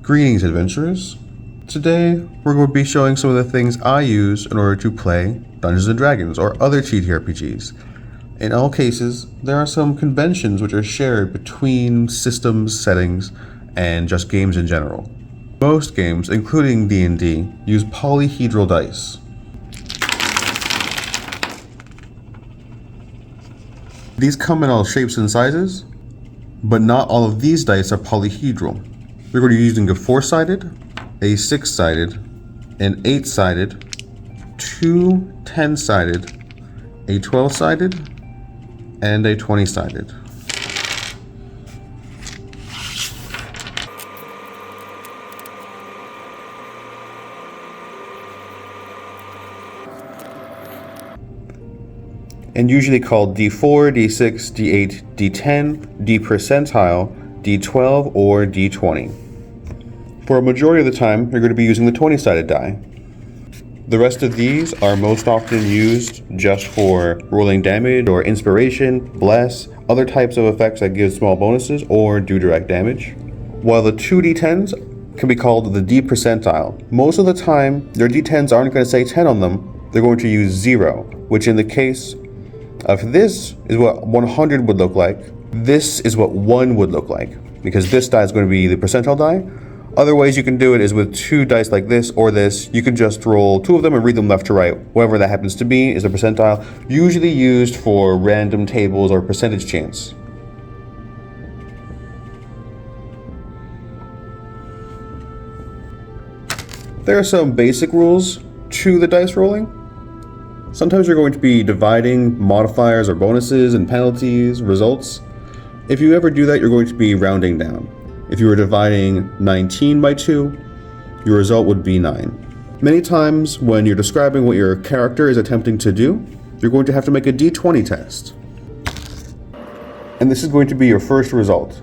Greetings, adventurers. Today, we're going to be showing some of the things I use in order to play Dungeons & Dragons or other TTRPGs. In all cases, there are some conventions which are shared between systems, settings, and just games in general. Most games, including D&D, use polyhedral dice. These come in all shapes and sizes, but not all of these dice are polyhedral. We're going to be using a 4-sided, a 6-sided, an 8-sided, two 10-sided, a 12-sided, and a 20-sided. And usually called D4, D6, D8, D10, D percentile, D12, or D20. For a majority of the time, you're going to be using the 20-sided die. The rest of these are most often used just for rolling damage or inspiration, bless, other types of effects that give small bonuses or do direct damage. While the two D10s can be called the D percentile. Most of the time, your D10s aren't going to say 10 on them, they're going to use 0, which in the case of this is what 100 would look like. This is what 1 would look like, because this die is going to be the percentile die. Other ways you can do it is with two dice like this or this. You can just roll two of them and read them left to right. Whatever that happens to be is a percentile, usually used for random tables or percentage chance. There are some basic rules to the dice rolling. Sometimes you're going to be dividing modifiers or bonuses and penalties, results. If you ever do that, you're going to be rounding down. If you were dividing 19 by 2, your result would be 9. Many times when you're describing what your character is attempting to do, you're going to have to make a D20 test. And this is going to be your first result.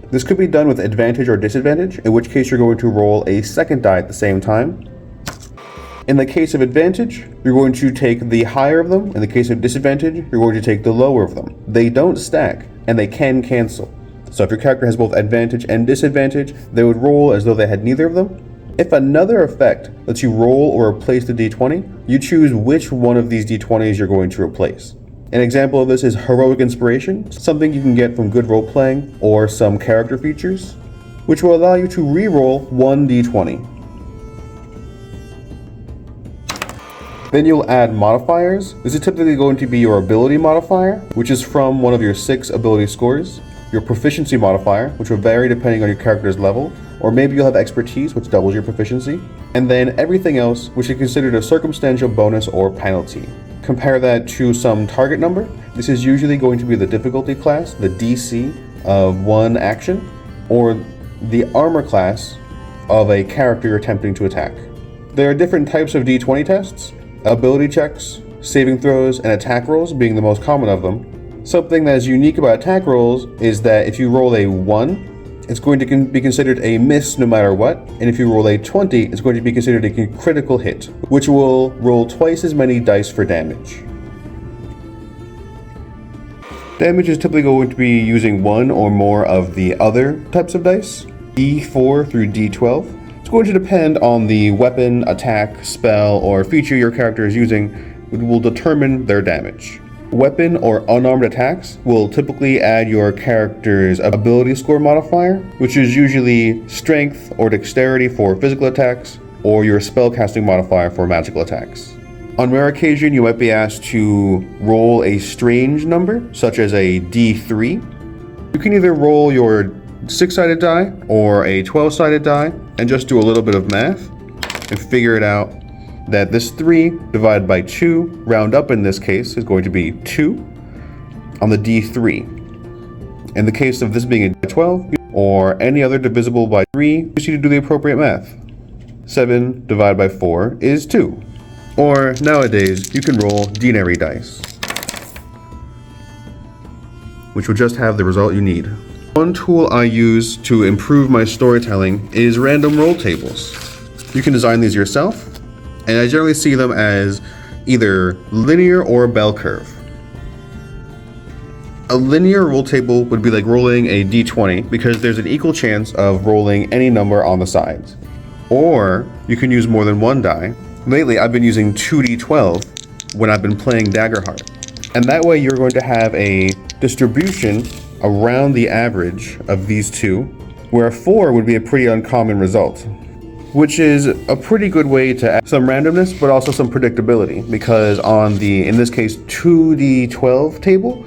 This could be done with advantage or disadvantage, in which case you're going to roll a second die at the same time. In the case of advantage, you're going to take the higher of them. In the case of disadvantage, you're going to take the lower of them. They don't stack, and they can cancel. So if your character has both advantage and disadvantage, they would roll as though they had neither of them. If another effect lets you roll or replace the D20, you choose which one of these D20s you're going to replace. An example of this is Heroic Inspiration, something you can get from good role-playing or some character features, which will allow you to re-roll one D20. Then you'll add modifiers. This is typically going to be your ability modifier, which is from one of your 6 ability scores. Your proficiency modifier, which will vary depending on your character's level, or maybe you'll have expertise, which doubles your proficiency, and then everything else, which is considered a circumstantial bonus or penalty. Compare that to some target number. This is usually going to be the difficulty class, the DC of one action, or the armor class of a character you're attempting to attack. There are different types of D20 tests, ability checks, saving throws, and attack rolls being the most common of them. Something that is unique about attack rolls is that if you roll a 1, it's going to be considered a miss no matter what, and if you roll a 20, it's going to be considered a critical hit, which will roll twice as many dice for damage. Damage is typically going to be using one or more of the other types of dice, D4 through D12. It's going to depend on the weapon, attack, spell, or feature your character is using, which will determine their damage. Weapon or unarmed attacks will typically add your character's ability score modifier, which is usually strength or dexterity for physical attacks, or your spellcasting modifier for magical attacks. On rare occasion, you might be asked to roll a strange number, such as a D3. You can either roll your 6-sided die or a 12-sided die and just do a little bit of math and figure it out that this 3 divided by 2, round up in this case, is going to be 2 on the D3. In the case of this being a 12 or any other divisible by 3, you just need to do the appropriate math. 7 divided by 4 is 2. Or nowadays, you can roll denary dice, which will just have the result you need. One tool I use to improve my storytelling is random roll tables. You can design these yourself, and I generally see them as either linear or bell curve. A linear roll table would be like rolling a d20 because there's an equal chance of rolling any number on the sides. Or you can use more than one die. Lately, I've been using 2d12 when I've been playing Daggerheart. And that way you're going to have a distribution around the average of these two, where a 4 would be a pretty uncommon result, which is a pretty good way to add some randomness, but also some predictability, because on the, in this case, 2d12 table,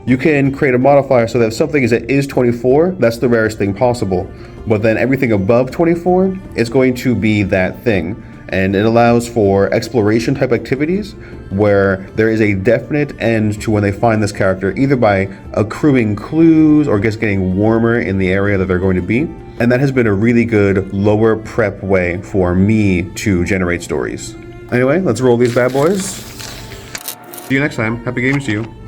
you can create a modifier so that if something is 24, that's the rarest thing possible. But then everything above 24 is going to be that thing. And it allows for exploration type activities where there is a definite end to when they find this character, either by accruing clues or just getting warmer in the area that they're going to be. And that has been a really good lower prep way for me to generate stories. Anyway, let's roll these bad boys. See you next time. Happy games to you.